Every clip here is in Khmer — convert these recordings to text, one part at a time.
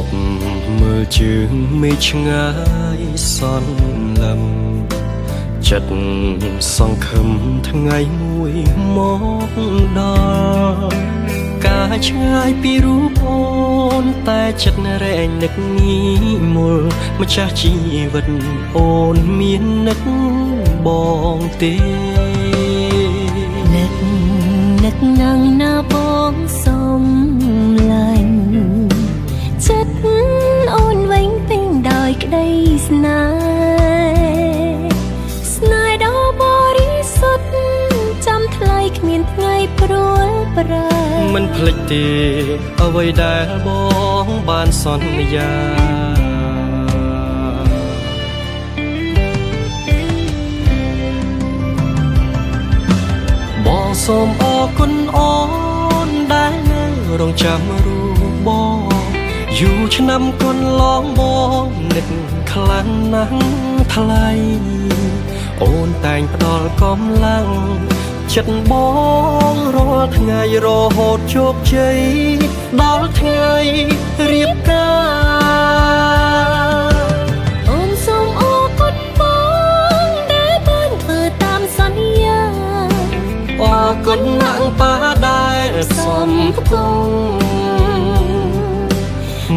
บมือจึงไม่ชงายซ่อนลำจัดส่องคำทั้งไงมวยมองดอกาชายปีรูปโอนแต่จัดแรงนึกนี้มุลมาจากชีวิตโอนเมียนนึกบองเตนึกนั่งหน้าบองสมลายจัดโอนไว้เป็นดอยก็ได้สนายดอกบริสุทธิ์จำทลายเมียนไงปรวนปรายมันพลิกเตเอาไว้ได้บองบานสอนยาบองสมออกคนอ่อนได้แล้วรองจำรู้บองอยู่ชนำคนลองบองนึกคลังนังทลายโอนแต่งปดอลกำลังจัดบองรอทั้งไงรอโหดโชคใจดอลทั้งไงเรียบกาโอนส่งออกกดบองได้บ้านเธอตามสัญญาออกคนนั่งป้าได้สมพง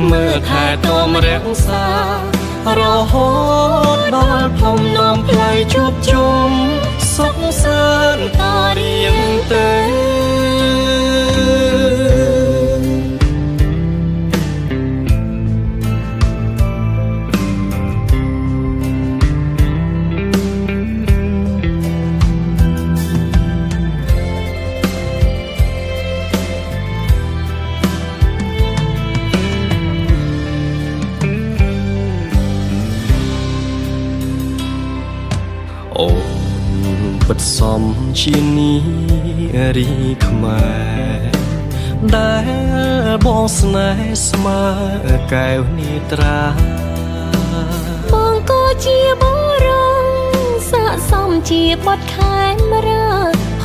เมื่อแท้ตอมเรียงสารอโหดดอลพรมน้อมไพลชุบจุมสงสารตาเรียงเตโอ้ปัดสมชีนี้รีขมาได้บองสนายสมาแก้วนิตราบองก็เจียบรังสะสมเจียบดแขนมารา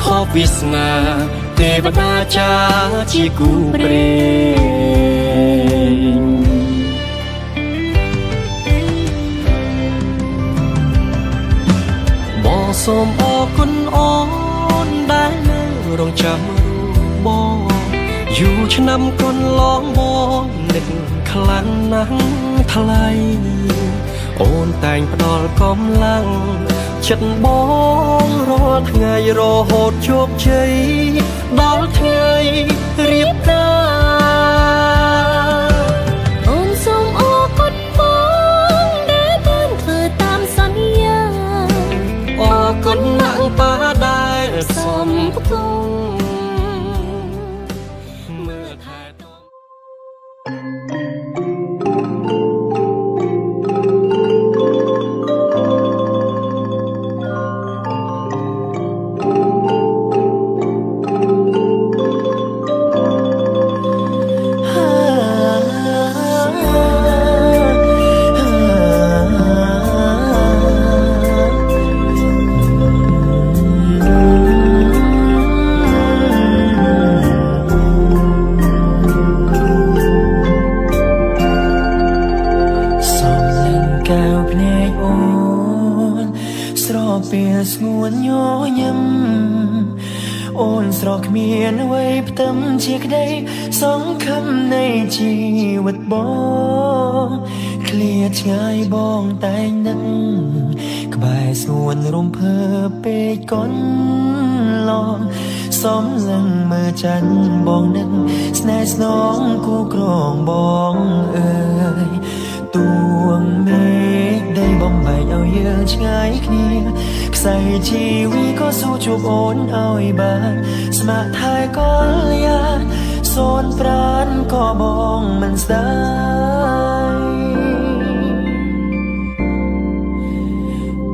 ขอวิสนาเทวดาจาจีกูเปรสมออกคนอ่อนได้แล้วรองจำรู้บองอยู่ชนำคนลองบองนึกคลังนังทลายโอนแต่งปดอลกำลังจัดบองรอทั้งไงรอโหดโชคใจดอลทั้งไงเรียบกาโอนส่งออกกดบองได้บ้านเธอตามสัญญาออกคนนั่งป้าได้สมพงเมื่อแท้ตอเปียสงวนย้อยำโอนสรอกเมียนไว้เติมเชียกได้สองคำในชีวิตบองเคลียดง่ายบองแต่นังกบายสงวนรมเพอเปก้อนลองสมลังเมื่อจันบองนึงสแนสน้องกูกรองบองเอ่ยตัวเมฆได้บอมใบเอาเยอะง่ายเคลียใส่ชีวิตก็สู้จูบโอนเอาไอ้บานสมาทายก็ยาโซนปราณก็บองมันสาย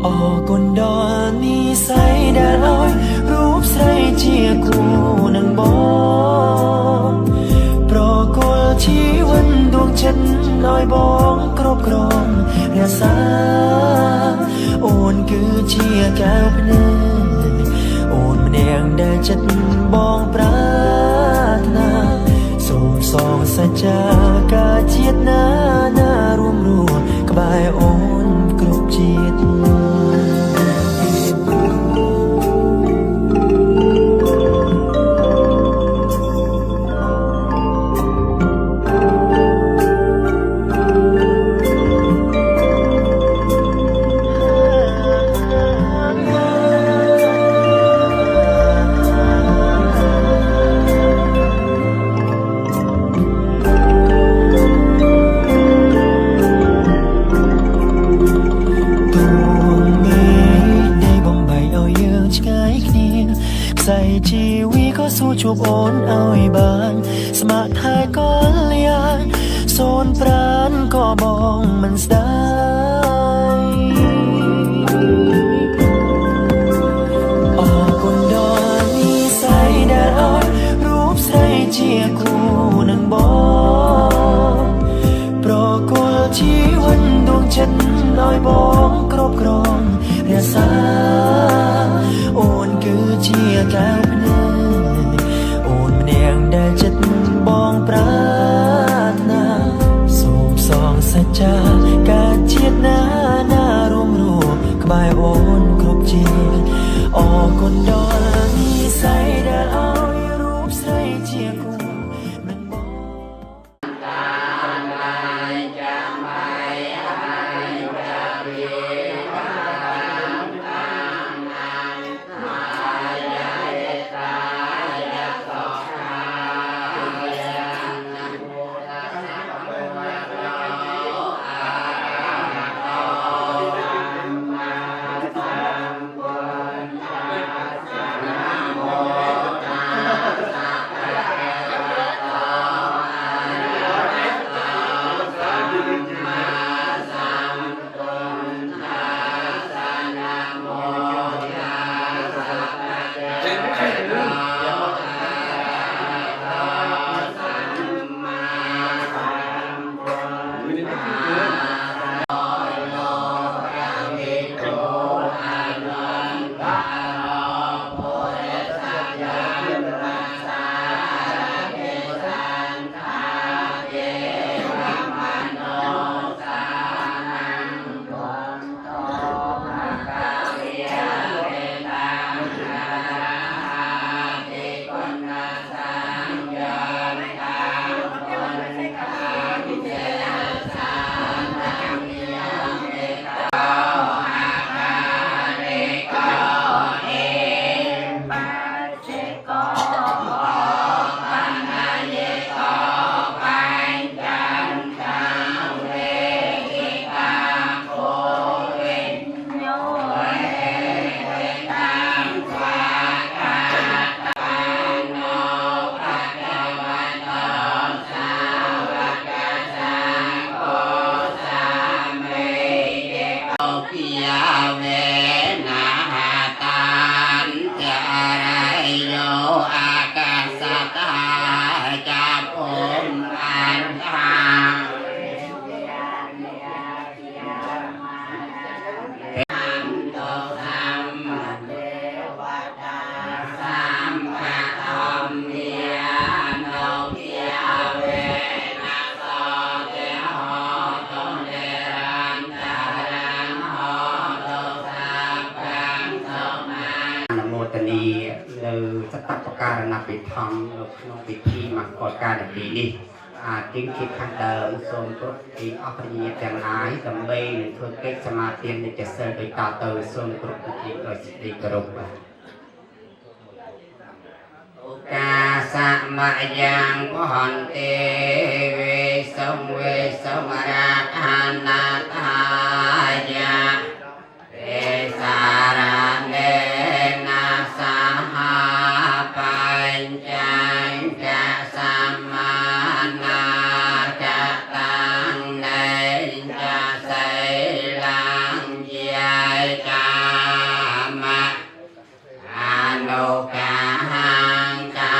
ออกกนดอนมีใส่ดาลอยรูปใส่เจียกูนังบองโปรโกลชีวันดวงฉันลอยบองครบครองเรียสาโอนคือเชียแก้วพนึงโอนมันแดงได้จัดบองปราณนาโซส ងសច្ចាការជាតិណារួមរួមក្បែរអូនគ្រប់ជាតិใส่ชีวิตก็สู้จูบโอนเอาให้บานสมาทายก็เลียนโซนปราณก็บองมันสได้ออกคนดอนมีใส่แดดอ่อนรูปใส่เจียกูนั่งบอกโปรกลชีวันดวงจันทร์น้อยบองครบครองเรียสาโอนคือเชียร์แก้วพเนโอนเนียงได้จัดบองปรารถนาสูบสองสัจจาการเชียดหน้ารวมกบายโอนครบเจียออกคนดอนมีใส่แดดเอารูปใส่เชียร์กูมันบอก การนับปิดทองนกปิดที่มังกรการแบบนี้จึงคิดขั้นเดิมส่วนตัวที่อภิญญาแต่งหายจำเป็นเพื่อเก็บสมาธิในจะเสด็จไปต่อเติมส่วนกลุ่มที่โดยสติกรุบกาสะมายังพรเตเวสมราคานาทายาเอสาราเนนาสหาปัญจังจะสัมมานาจะตังในจะใส่ลังยายกามะอนุกาหังกา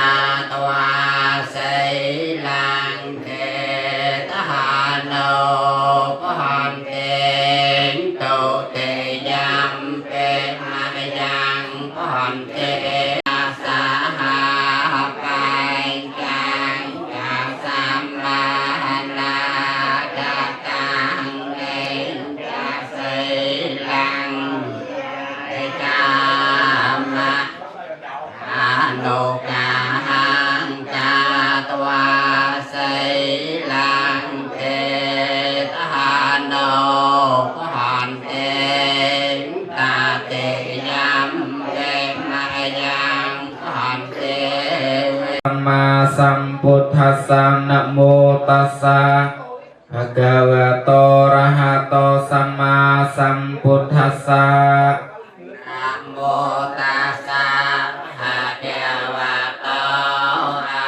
ตวาใส่ลัง สังนะโมตัสสะภะคะวะโตอะระหะโตสัมมาสัมพุทธัสสะนะโมตัสสะภะคะวะโตอะ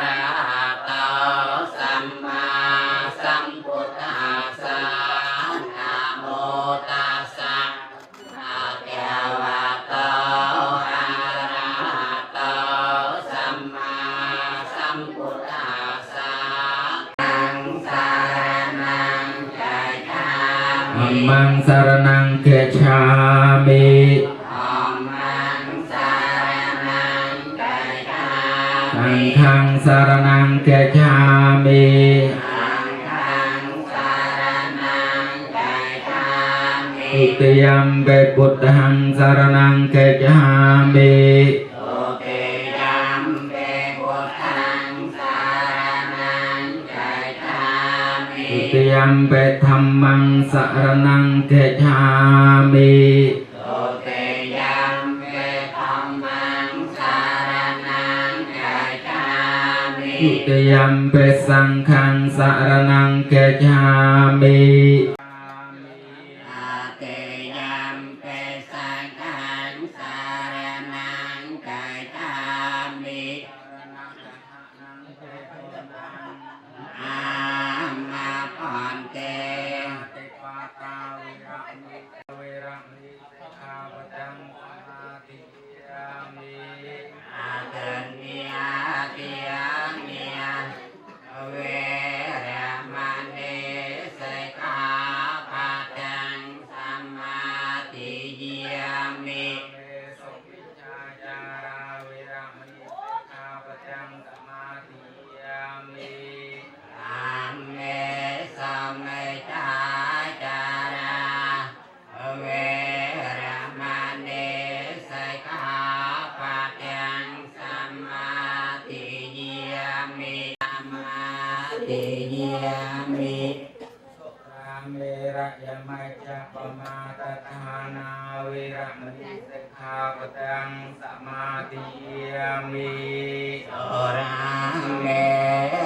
ระหะโตสัมมาสัมพุทธัสสะนะโมตัสสะภะคะวะโตอะระหะโตสัมมาสัมพุทธัสสะนังสารนังกัจฉามิ มังสารนังเกจฉามิ สังฆังสารนังเกจฉามิทุติยัมเปพุทธังสารนังเกจฉามิทุติยัมเปธัมมังสารนังเกจฉามิทุติยัมเปสังฆังสารนังเกจฉามิติยามิสุราเมระยะมัจจปมาตทานาเวระมณีสิกขาปะทังสมาธิยามิสุราเม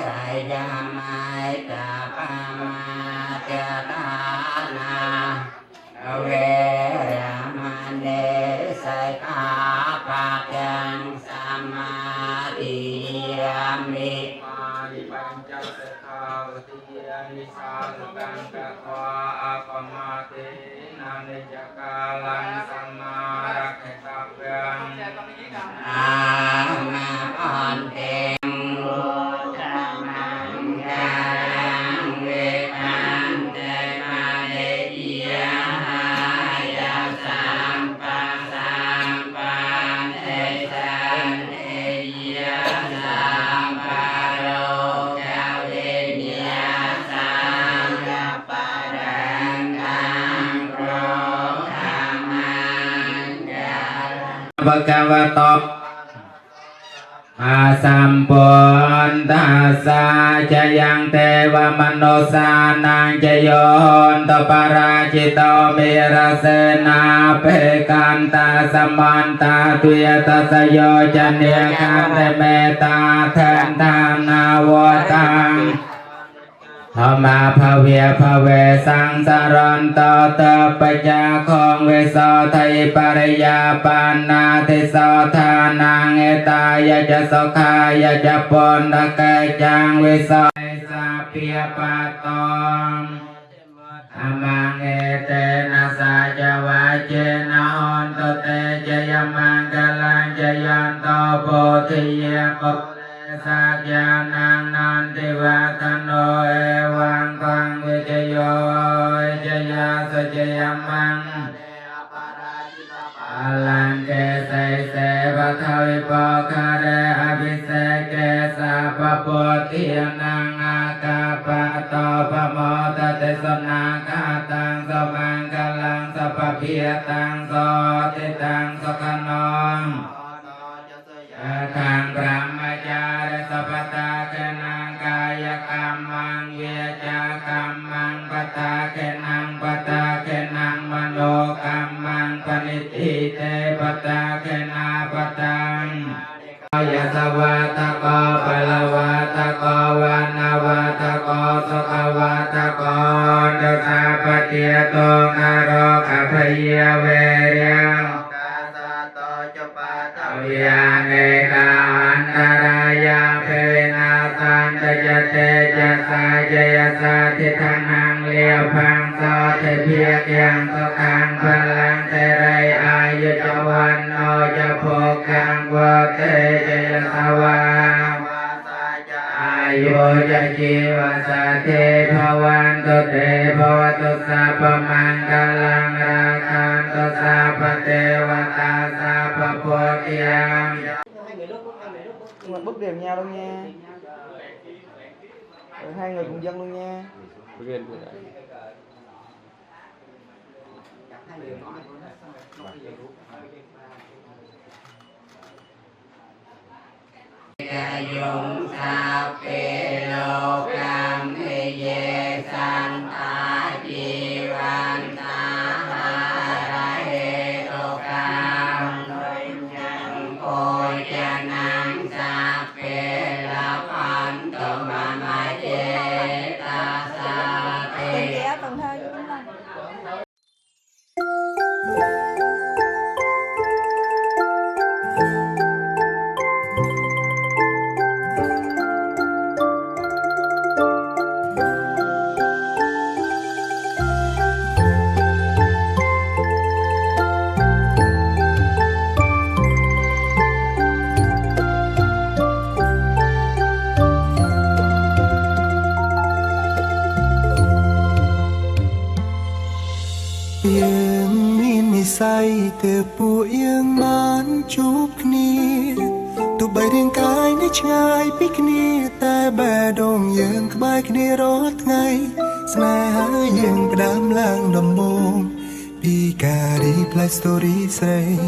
ระยะมัจจปมาตทานาเวระมณีสิกขาปะทังสมาธิยามิปัญจสิกขาวติยานิสาสกังกะวาอัปมาเตนะนิจกาลังสัมมารักขับยังอามาอันเตโลธรรมังกาลังเวทันเตมาเนยายาสัมปัสสัมปันเตสันเนยาสัมปัสโรภะคะวะโตอาสัมพุทธัสสะจะยังเทวมนุสานังจะโยนตปาราชิตเมระเสนาเปกันตาสมันตาตุยตัสโยจะเนียคันเตเมตาเทนทานาวตังธรรมาภเวภเวสังสารันตตปัจจาของเวสไทยปริยาปานาติสทานังเอตายะจะสขายะจะปนตะเกจังเวสสาเปียปัตตองอมังเอเตนะสาจวะเจนะหอนตเตจยมังกลังจยันโตโพธิยะปะสักยานังนันติวัตโนเอวังคังวิจโยจยาสจยมังอลังเกเสเสปะทวิปะคาเรอภิเสกเกสัพพะติยนังอากาปะโตปะโมตเตสนาคาตังสมังกลังสัพพเพียตังโสติตังสกนองขังพระมจาริสัพพตาเกนังกายกรรมังเวจากรรมังปตาเกนังปตาเกนังมโนกรรมังปณิทิเตปตาเกนาปตังยะสวัตโกปะละวะตโกวะ โกสุขวัตโกตุสาปเตียโตคารคาพยเวเรียกาสะโตจุปาตวิยาเนกาอันตรายาเพนาสันตจเตจัสสาเจยสัทิทานังเลียวพังโสเทเพียกยังสุขังพลังเตไรอายุจวันโนจะโภกังวเตเจยสวาอายุจะชีวสัตเทภวันตุเตภวตุสัพพมังคลังราคันตุสัพพเทวตาสัพพโพธิยัง bước điểm nhau luôn nha. Rồi hai người cùng dân luôn nha. Dùng sa phê lô cam hê dê san ta chi van ta ha ra hê lô cam nhân cô cha năng sa phê la phan tô ma ma chê ta sa phê từ bụi yên mán chúc nia tụ bay riêng cái ní chai pick nia ta bè đồng yên bay nia rót ngay sna há yên đám lang đầm bông pi cà đi play story say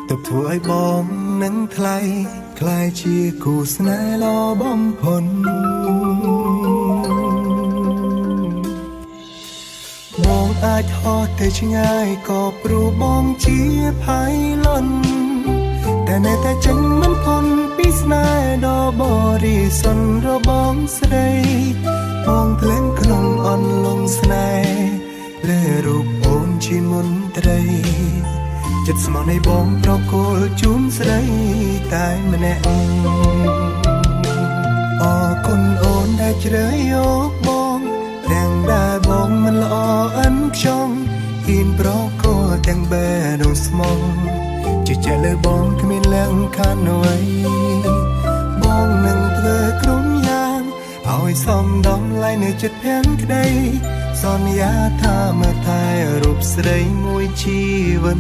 tập thủ ai bom nắng thay clai chia cụ sna lo bom phunอาจทอดแต่ช่างง่ายก็ปรูบองเชียภายล้นแต่ในแต่จังมันพนปิสนาดอบอรีสนระบองสไดมองเพลงขนมอ่อนลงสนายและรูปโอนชีมุนตรายจัดสมองในบองเพราะโกลจุนสไดตายมาแน่ออคนโอนได้เจริญยกบองแต่งได้บองมันละออันชงอินโปรโกแต่งแบดงสมองจะเจเลยบองขมิ้นแรงคันไว้บองหนึ่งเธอกรุ้มยางเอาไว้ซ่อมดอมไล่ในจุดเพียงใดซ่อนยาท่าเมื่อทายรูปสดายมวยชีวัน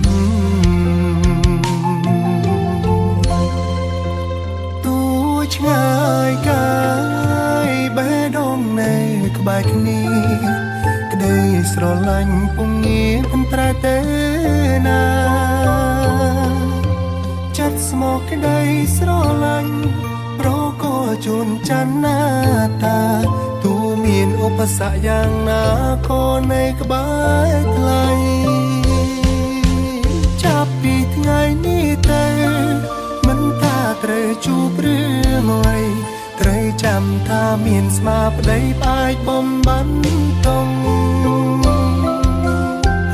ตัวช่างกายแบดงในกบายนี้ก็ได้สโลลันปุ่งนี้เป็นตราเตนาจัดสมอกก็ได้สโลลันโปรก็จุนจันหน้าตาตูมีนอุปสรรคอย่างนาโคในกบายไกลจับปีทไงนี่แต่มันตาเตรจูบเรื่องไว้เตรจำท่ามีนสมาปได้ปลายบอมบันตรง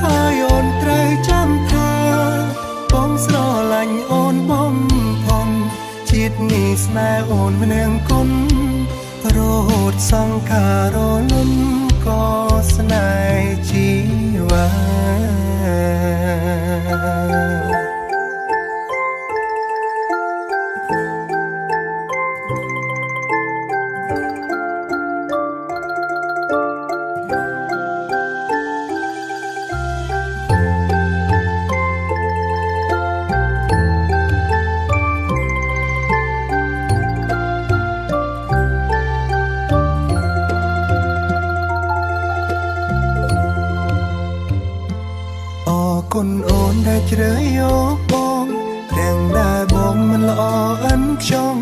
หายโอนเตรจำท่าบอมสโลลันโอนบอมพอนจิตนี่สนาโอนเมืองคนโรดสังคารล้มก็สนายจีวาคนโอนได้เจริญยกบองแต่งได้บองมันละออันชง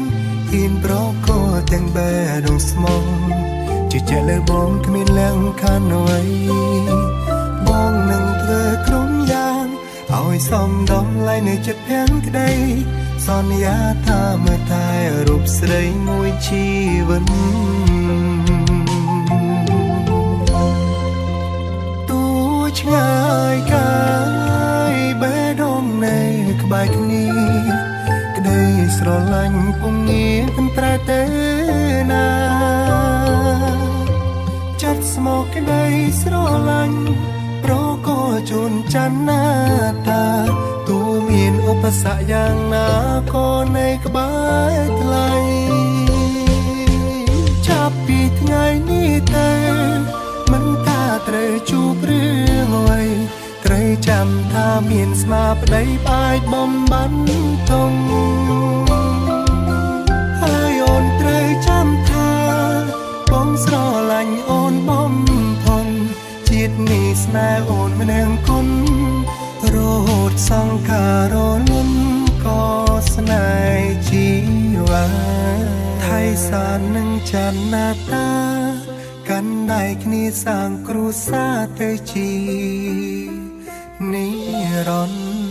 อินโปรโกแต่งแบดงสมองจะเจเลยบองขมิ้นแรงคันไว้บองหนึ่งเธอกรุ้มยางเอาไว้ซ่อมดอมไล่ในจุดเพียงใดซ่อนยาท่าเมื่อทายรูปสดายมวยชีวัน លាញ់ពុំងាមិនប្រែទេណាចិត្តស្មោកក្ដីស្រឡាញ់ប្រក៏ជួនច័ន្ទណាតាទូមានឧបសគ្គយ៉ាងណាក៏នៅក្បែរថ្លៃចាប់ពីថ្ងៃនេះទៅមិនថាត្រូវជួបរឿងអ្វីត្រូវចាំថាមានស្មាប្តីផ្អែកបំបានធំហើយអូនត្រូវចាំថាបងស្រឡាញ់អូនបំផុតជាតិនេះស្នេហ៍អូនមិននឹងគុណរហូតសង្ការលំក៏ស្នេហ៍ជីវាថៃសាននឹងច័ន្ទណាតាកាន់ដៃគ្នាសាងគ្រួសារទៅជានិរន្តរ៍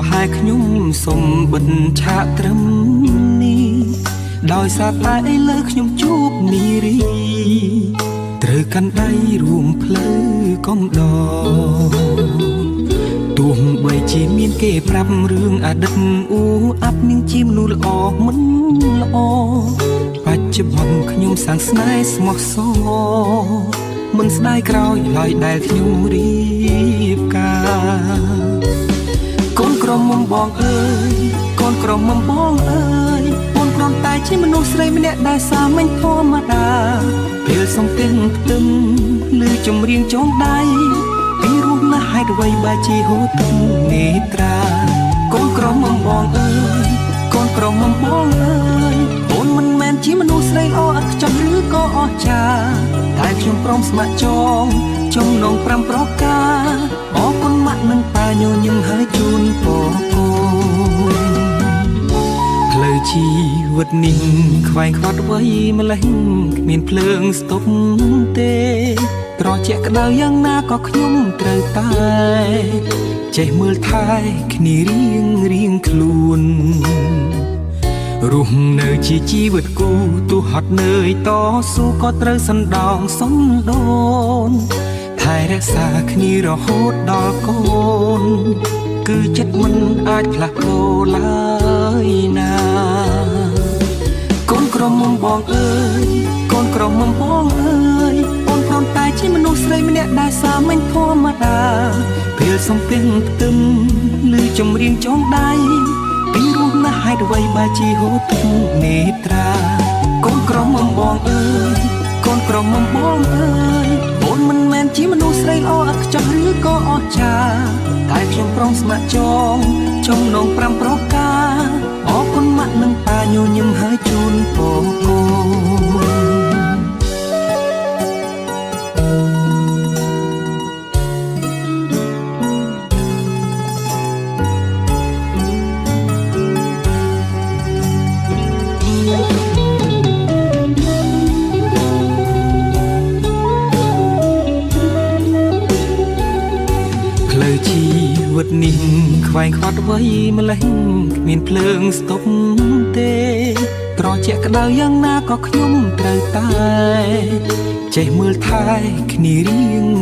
ហែខ្ញុំសុំបិទឆាកត្រឹមនេះដោយសារតែឥឡូវខ្ញុំជួបនារីត្រូវកាន់ដៃរួមផ្លូវកំដរទោះបីជាមានគេប្រាប់រឿងអតីតអ៊ូអាប់នឹងជាមនុស្សល្អមិនល្អបច្ចុប្បន្នខ្ញុំសាងស្នេហ៍ស្មោះសរមិនស្ដាយក្រោយឡើយដែលខ្ញុំរៀបការកូនក្រមុំបងអើយកូនក្រមុំបងអើយអូនគ្រាន់តែជាមនុស្សស្រីម្នាក់ដែលសាមញ្ញធម្មតាពេលសំទិញផ្ទឹមឬចម្រៀងចងដៃពីរោះណាស់ហេតុអ្វីបើជាហូរទឹកនេត្រាកូនក្រមុំបងអើយកូនក្រមុំបងអើយអូនមិនមែនជាមនុស្សស្រីល្អឥតខ្ចោះឬក៏អស្ចារ្យតែខ្ញុំព្រមស្ម័គ្រចងចំណង5ប្រការអរគុណម៉ាក់និងប៉ាញញឹមហើយជូនពរកូនផ្លូវជីវិតនេះខ្វែងខ្វាត់អ្វីម្លេះគ្មានភ្លើងស្ទប់ទេត្រជាក់ក្តៅយ៉ាងណាក៏ខ្ញុំត្រូវតែចេះមើលថែគ្នារៀងខ្លួនរស់នៅជាជីវិតគូទោះហត់នឿយតស៊ូក៏ត្រូវសណ្ដោងសំដូនថែរក្សាគ្នារហូតដល់កូនគឺចិត្តមិនអាចផ្លាស់ប្ដូរឡើយណាកូនក្រមុំបងអើយកូនក្រមុំបងអើយអូនគ្រាន់តែជាមនុស្សស្រីម្នាក់ដែលសាមញ្ញធម្មតាពេលសំទិញផ្ទឹមឬចម្រៀងចងដៃពីរោះណាស់ហេតុអ្វីបើជាហូរទឹកនេត្រាកូនក្រមុំបងអើយកូនក្រមុំបងអើយអូនមិនមែនជាមនុស្សស្រីល្អឥតខ្ចោះឬក៏អស្ចារ្យតែខ្ញុំព្រមស្ម័គ្រចងចំណង5ប្រការអរគុណម៉ាក់និងប៉ាញញឹមហើយជូនពរកូនវិតនេះខ្វែងខ្វាត់អ្វីម្លេះគ្មានភ្លើងស្ទប់ទេត្រជាក់ក្តៅយ៉ាងណាក៏ខ្ញុំត្រូវតែចេះមើលថែគ្នា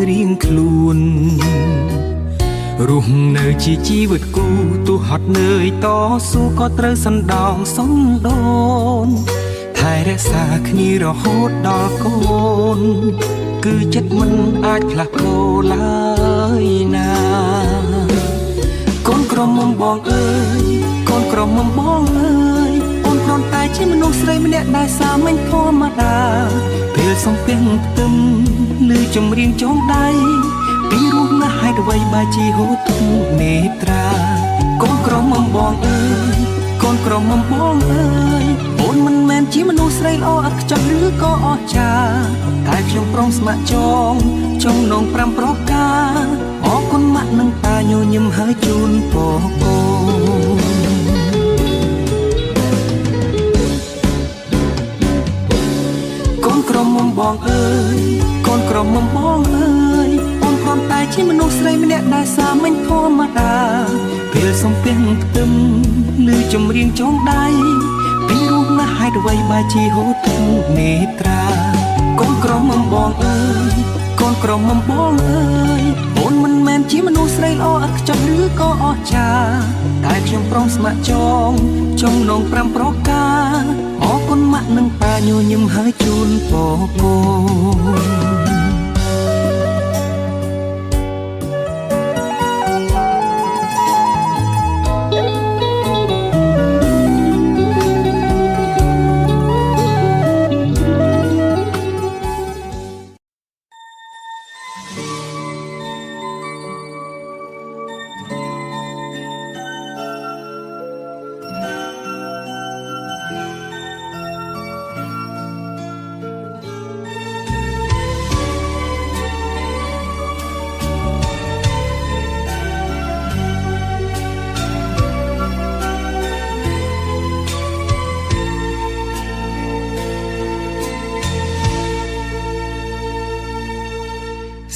រៀងខ្លួនរស់នៅជាជីវិតគូទោះហត់នឿយតស៊ូក៏ត្រូវសណ្ដោងសំដូនថែរក្សាគ្នារហូតដល់កូនគឺចិត្តមិនអាចផ្លាស់ប្ដូរឡើយណាកូនក្រមុំបងអើយកូនក្រមុំបងអើយអូនគ្រាន់តែជាមនុស្សស្រីម្នាក់ដែលសាមញ្ញធម្មតាពេលសំទិញផ្ទឹមឬចម្រៀងចងដៃពីរោះណាស់ហេតុអ្វីបើជាហូរទឹកនេត្រាកូនក្រមុំបងអើយកូនក្រមុំបងអើយអូនមិនមែនជាមនុស្សស្រីល្អឥតខ្ចោះឬក៏អស្ចារ្យតែខ្ញុំព្រមស្ម័គ្រចងចំណង5ប្រការអរគុណម៉ាក់និងប៉ាញញឹមហើយជូនពរកូនកូនក្រមុំបងអើយកូនក្រមុំបងអើយអូនគ្រាន់តែជាមនុស្សស្រីម្នាក់ដែលសាមញ្ញធម្មតាពេលសំទិញផ្ទឹមឬចម្រៀងចងដៃពីរោះណាស់ហេតុអ្វីបើជាហូរទឹកនេត្រាកូនក្រមុំបងអើយកូនក្រមុំបងអើយអូនមិនមែនជាមនុស្សស្រីល្អឥតខ្ចោះឬក៏អស្ចារ្យតែខ្ញុំព្រមស្ម័គ្រចងចំណង5ប្រការអរគុណម៉ាក់និងប៉ាញញឹមហើយជូនពរកូន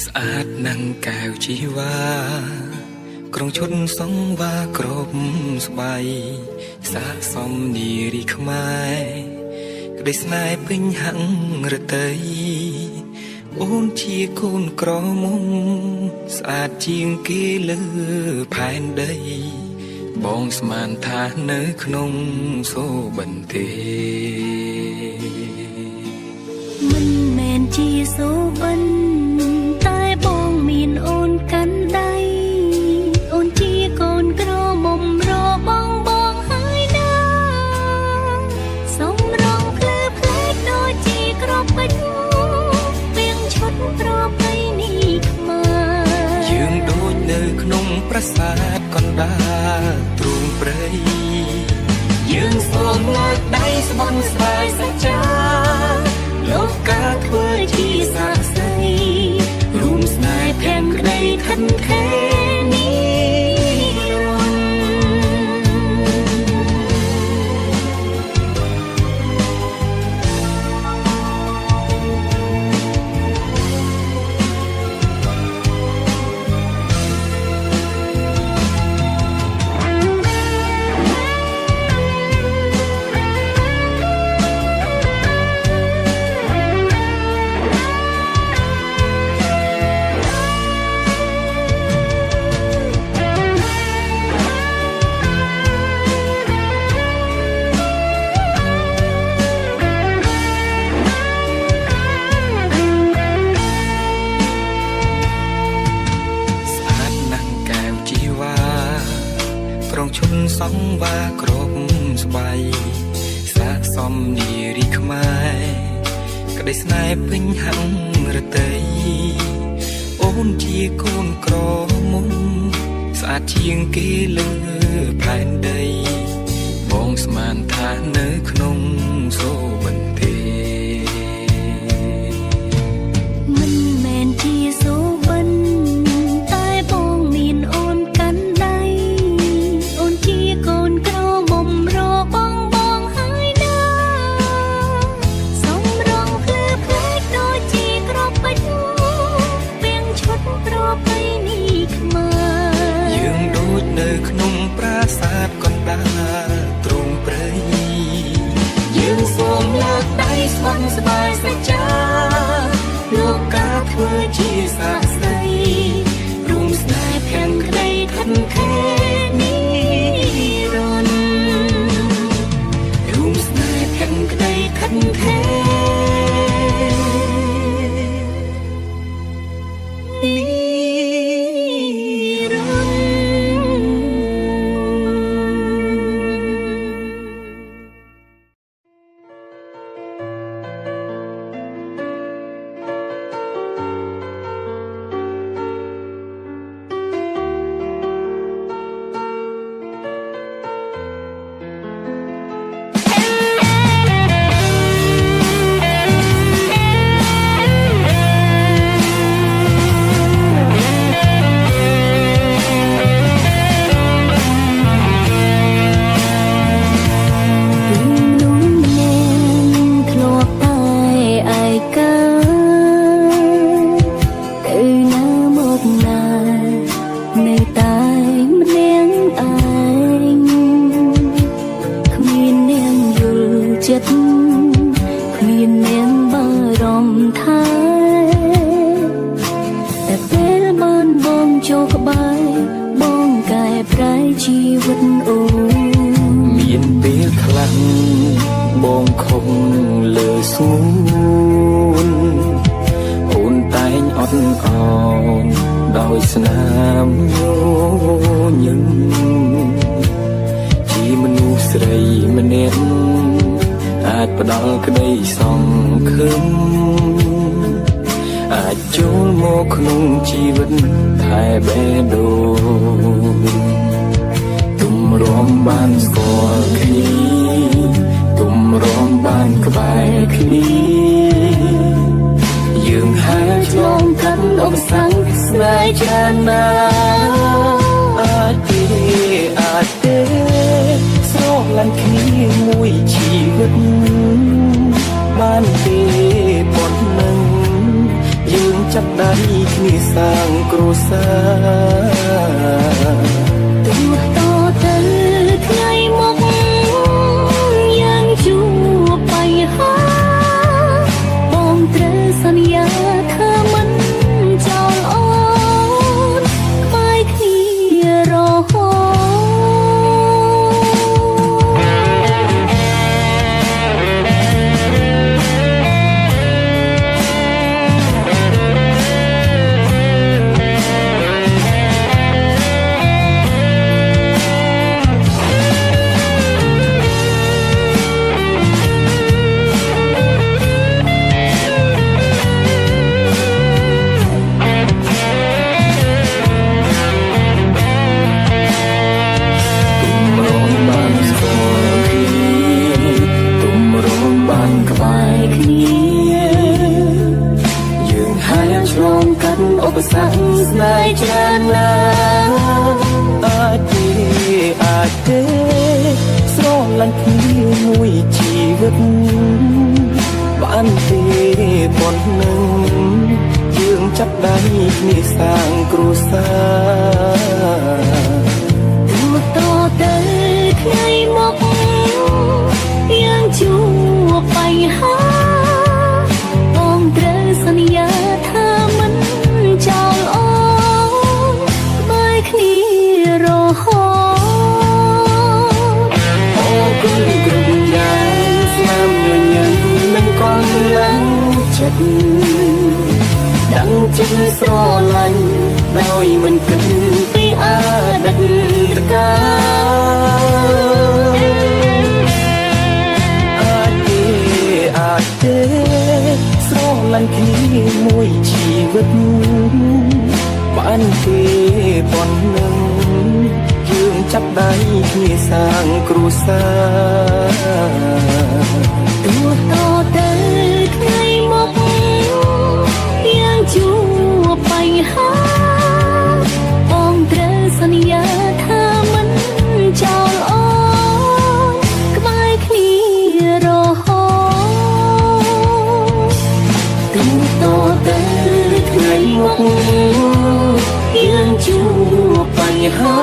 ស្អាតនឹងកែវជីវ៉ា ក្រុងឈុតសងវាគ្រប់ស្បៃសាកសមនារីខ្មែរក្តីស្នេហ៍ពេញហាំងរតីអូនជាកូនក្រមុំស្អាតជាងគេលើផែនដីបងស្មានថានៅក្នុងសូបិនទេមិនមែនជាសូបិនតែបងមានអូនកាន់ដៃអូនជាកូនក្រមុំរបងបងហើយណាសំរងភ្លើភ្លែកដូចជាក្របពេជ្រពាងឈុតប្រពៃណីខ្មែរយើងដូចនៅក្នុងប្រាសាទកណ្ដាលទ្រូងព្រៃយើងសូមលើកដៃស្បន់ស្បាយសច្ចាលោកកាធ្វើជាសាក្សីរួមស្នេហ៍ភាំងក្តីខិនខេនេះសងវាគ្រប់ស្បៃសាកសមនារីខ្មែរក្តីស្នេហ៍ពេញហាំងរតីអូនជាកូនក្រមុំស្អាតជាងគេលើផែនដីបងស្មានថានៅក្នុងសូបិនទេមិនមែនជាសូបិនតែបងមានអូនកាន់ដៃអូនជាកូនក្រមុំរបងបងហើយណាសំរងភ្លើភ្លែកដូចជាក្របពេជ្រពាងឈុតប្រពៃណីខ្មែរយើងដូចនៅក្នុងប្រាសាទកណ្ដាលទ្រូងព្រៃយើងសូមលើកដៃស្បន់ស្បាយសច្ចាលោកកាធ្វើជាសាក្សីរួមស្នេហ៍ភាំងក្តីខិនខេនេះរនរួមស្នេហ៍ភាំងក្តីខិនខេច ចាប់ដៃគ្នាសាងគ្រួសារទូតទៅថ្ងៃមកយ៉ាងជួបបញ្ហាបងត្រូវសន្យាថាមិនចោលអូនក្បែរគ្នារហូតឧបសគ្គស្នេហ៍ច្រើនណាស់អាចទេស្រឡាញ់គ្នាមួយជីវិតបានទេប៉ុណ្ណឹងយើងចាប់ដៃគ្នាសាងគ្រួសារទូតទៅថ្ងៃមកយ៉ាងជួបបញ្ហាបងត្រូវសន្យាថាមិនចោលអូនក្បែរគ្នារហូតអរគុណគ្រប់យ៉ាងស្នាមញញឹមនឹងកងឡើងចិត្តដឹងចិត្តស្រឡាញ់ដោយមិនគិតពីអតីតកាលអាចទេស្រឡាញ់គ្នាមួយជីវិតបានទេប៉ុណ្ណឹងយើងចាប់ដៃគ្នាសាងគ្រួសារទូតទៅថ្ងៃមកយ៉ាងជួបបញ្ហាបងត្រូវសន្យាថាមិនចោលអូនក្បែរគ្នារហូតទូតទៅថ្ងៃមកយ៉ាងជួបបញ្ហា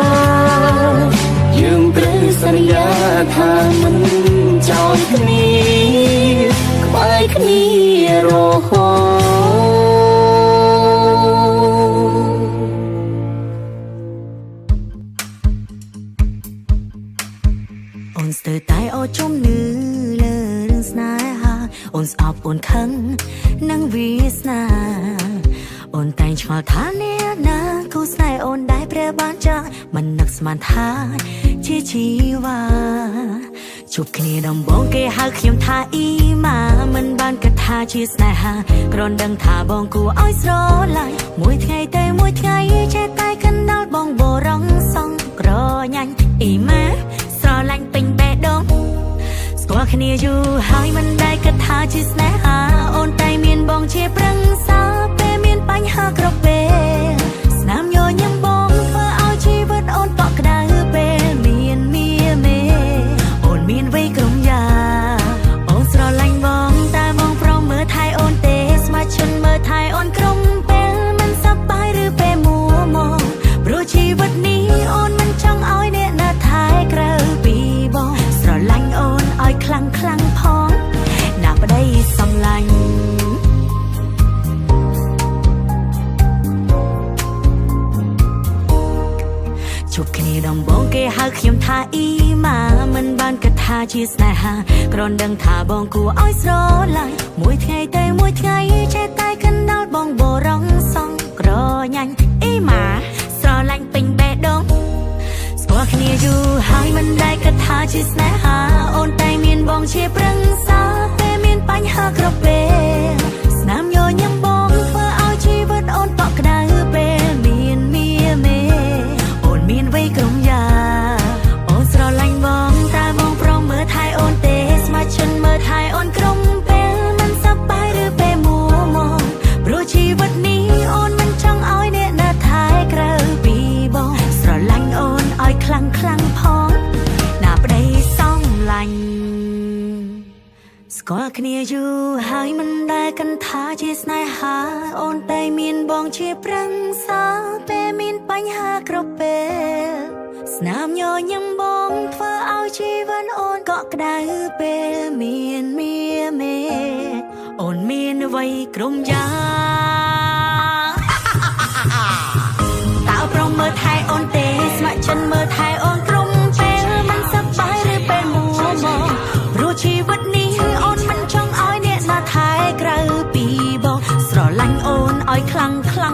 យើងត្រូវសន្យាថាមិនចោលគ្នាក្បែរគ្នារហូតអូនស្ទើរតែអូជំនឿលើរឿងស្នេហាអូនស្អប់អូនខឹងនឹងវាសនាអូនតែងឆ្ងល់ថាអ្នកណាគូស្នេហ៍អូនដែរព្រះបានចាមិននឹកស្មានថាជាជីវ៉ាជួបគ្នាដំបងគេហៅខ្ញុំថាអ៊ីម៉ាមិនបានគិតថាជាស្នេហាគ្រាន់ដឹងថាបងគួរឲ្យស្រឡាញ់មួយថ្ងៃទៅមួយថ្ងៃចេះតែកណ្ដាលបងបរងសងក្រញាញ់អ៊ីម៉ាស្រឡាញ់ពេញបេះដូងស្គាល់គ្នាយូរហើយមិនដែលគិតថាជាស្នេហាអូនតែមានបងជាប្រឹងសាពេលមានបញ្ហាគ្រប់ពេលស្នាមញញឹមបងធ្វើឲ្យជីវិតអូនបកក្ដៅពេលមានមាមេអូនមានវ័យក្រុមយ៉ាអូនស្រឡាញ់បងតែបងព្រមមើលថែអូនទេស្មាច់ឈុនមើលថែអូនក្រុមពេលមិនសប្បាយឬពេលមួមកព្រោះជីវិតនេះអូនមិនចង់ឲ្យអ្នកណាថែក្រៅពីបងស្រឡាញ់អូនឲ្យខ្លាំងខ្លាំងផងណាប្តីសំឡាញ់ជួបគ្នាដំបងគេហៅខ្ញុំថាអ៊ីម៉ាមិនបានគិតថាជាស្នេហាគ្រាន់ដឹងថាបងគួរឲ្យស្រឡាញ់មួយថ្ងៃទៅមួយថ្ងៃចេះតែកណ្ដាលបងបរងសងក្រញាញ់អ៊ីម៉ាស្រឡាញ់ពេញបេះដូងស្គាល់គ្នាយូរហើយមិនដែលគិតថាជាស្នេហាអូនតែមានបងជាប្រឹងសាពេលមានបញ្ហាគ្រប់ពេលស្នាមញញឹមបងធ្វើឲ្យជីវិតអូនបកក្ដៅពេលមានមាមេអូនមានវ័យក្រុមយ៉ាអូនស្រឡាញ់បងតែបងព្រមមើលថែអូនទេស្មាច់ឈុនមើលថែអូនក្រុមពេលមិនសប្បាយឬពេលមួមកព្រោះជីវិតនេះអូនមិនចង់ឲ្យអ្នកណាថែក្រៅពីបងស្រឡាញ់អូនឲ្យខ្លាំងខ្លាំងផងណាប្តីសងឡាញ់ស្គាល់ គ្នាយូរហើយមិនដែលកាន់ថាជាស្នេហាអូនតែមានបងជាប្រឹងសាពេលមានបញ្ហាគ្រប់ពេលស្នាមញញឹមបងធ្វើឲ្យជីវិតអូនកក់ក្ដៅពេលមានមេអូនមានអ្វីក្រុមយ៉ាងតើប្រុងមើលថែអូនទេស្ម័គ្រចិត្តមើលថែអូនក្រុមពេលមិនសប្បាយឬពេលមួមកព្រោះជីវិតនេះអូនមិនចង់ឲ្យអ្នកណាថែក្រៅពីបងស្រឡាញ់អូនឲ្យខ្លាំងផង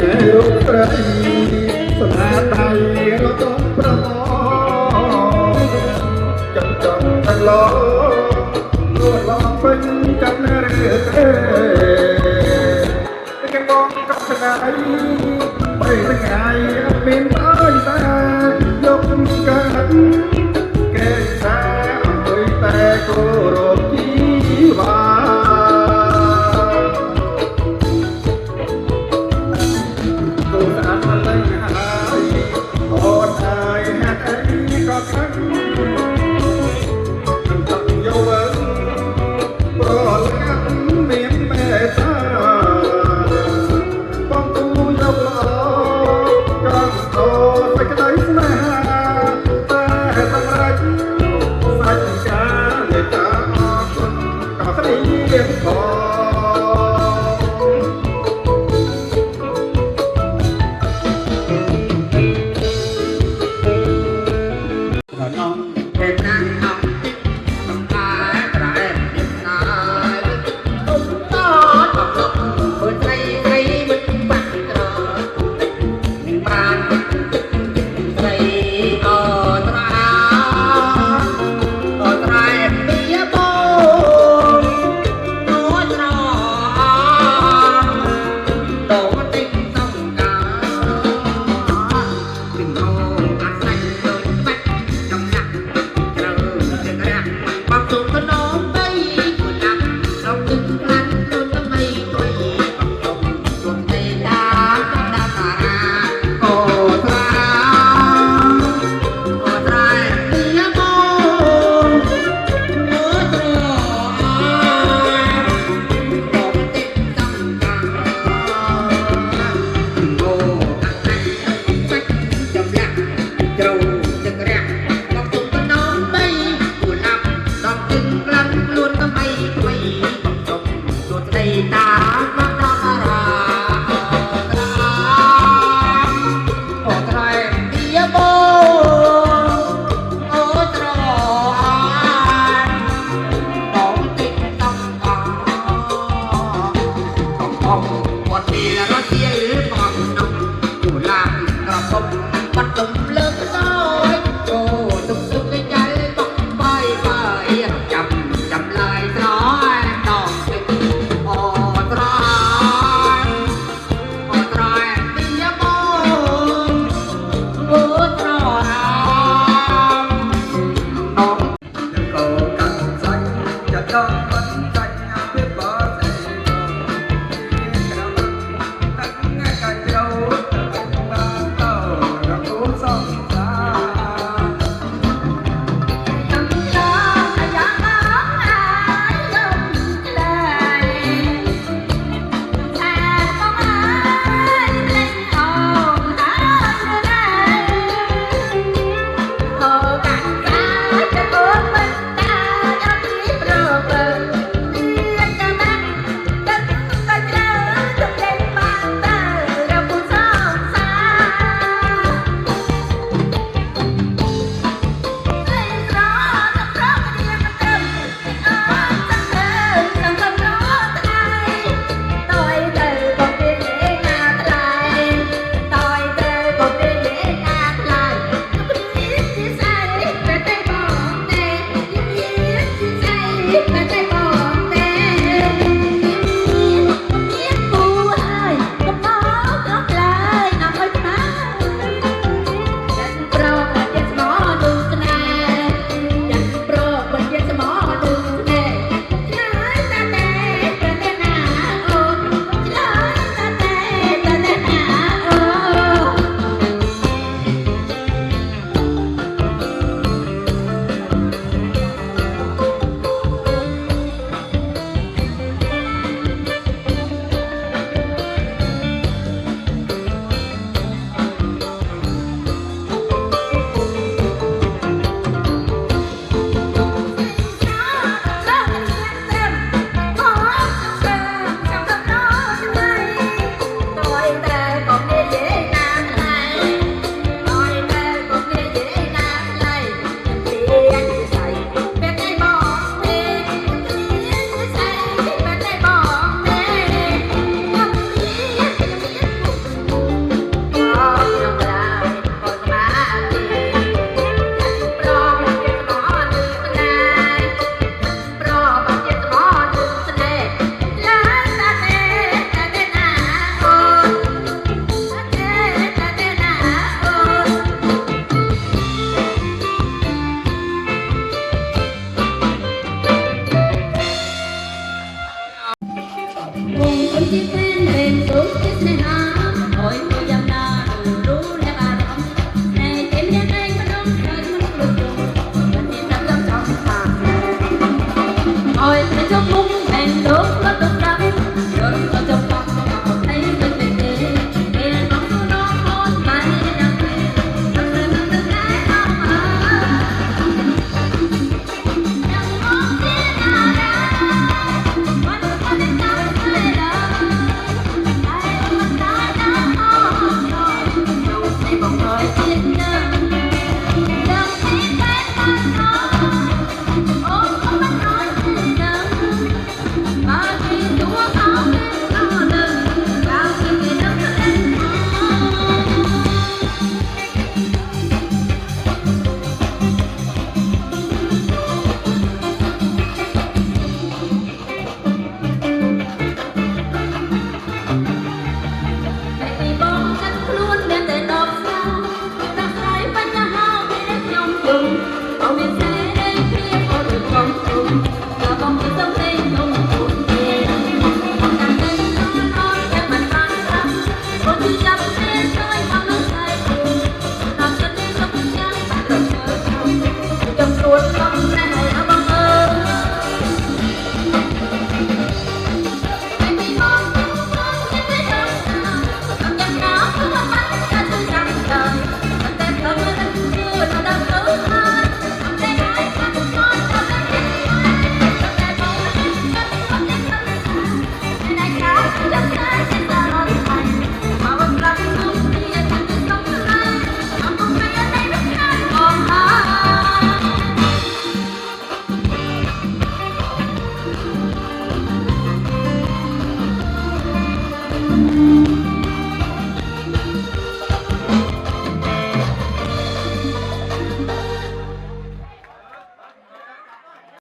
តែរូបស្រីស្នាដៃរត់ប្រមចាំចាំតែលោរួចមកពេញកាត់នៅរឿទេគេបងកាត់ស្នាដៃបីថ្ងៃមានអើយតាយកកើតគេថាអើយតែគោរពជីវ៉ាអូនអើយហេតុអីក៏